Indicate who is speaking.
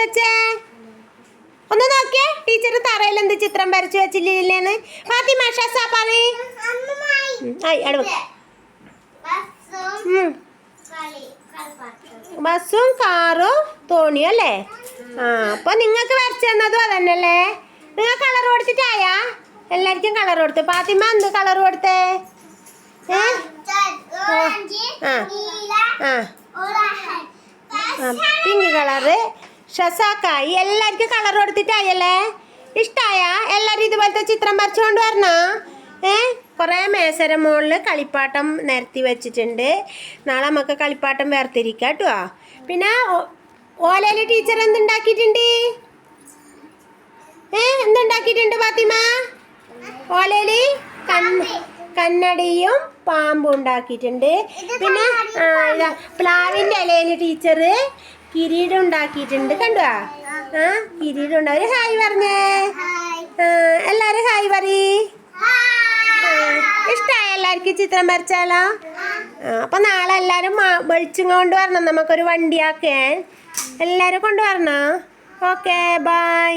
Speaker 1: വെച്ചേ? ഒന്ന് നോക്കിയേ, ടീച്ചർ തറയിൽ എന്ത് ചിത്രം വരച്ചു വെച്ചില്ലേന്ന്? ഫാത്തിമ ഷസാ പറയ്. ബസ്സും കാറും തോണിയും അല്ലേ? അപ്പൊ നിങ്ങൾക്ക് വരച്ചു തന്നതും അതന്നെയല്ലേ? നിങ്ങൾ കളർ കൊടുത്തിട്ടായാ? എല്ലാവർക്കും കളർ കൊടുത്തു. ഫാത്തിമ എന്ത് കളർ കൊടുത്തേ? Pink colour. ഷസാക്കായി. എല്ലാവർക്കും കളർ കൊടുത്തിട്ടായല്ലേ? ഇഷ്ടായ? എല്ലാവരും ഇതുപോലത്തെ ചിത്രം വരച്ചുകൊണ്ട് വരണോ? കുറേ മേശര മുകളിൽ കളിപ്പാട്ടം നിരത്തി വെച്ചിട്ടുണ്ട്. നാളെ നമുക്ക് കളിപ്പാട്ടം വേർതിരിക്കാം കേട്ടോ. പിന്നെ ഓലയില് ടീച്ചർ എന്തുണ്ടാക്കിയിട്ടുണ്ട്? എന്തുണ്ടാക്കിയിട്ടുണ്ട് ഫാത്തിമ? ഓലയില് കണ്ണടിയും പാമ്പും ഉണ്ടാക്കിയിട്ടുണ്ട്. പിന്നെ പ്ലാവിൻ്റെ ഇലയിൽ ടീച്ചർ കിരീടം ഉണ്ടാക്കിയിട്ടുണ്ട്. കണ്ടോ? കിരീടം ഉണ്ട്. ഒരു ഹായ് പറഞ്ഞേ. എല്ലാവരും ഹായ് പറയ്. ഇഷ്ടമായ എല്ലാവർക്കും ചിത്രം വരച്ചാലോ? അപ്പൊ നാളെ എല്ലാവരും വെളിച്ചം കൊണ്ടുവരണം. നമുക്കൊരു വണ്ടിയാക്കാൻ എല്ലാവരും കൊണ്ടുവരണോ? Okay, by.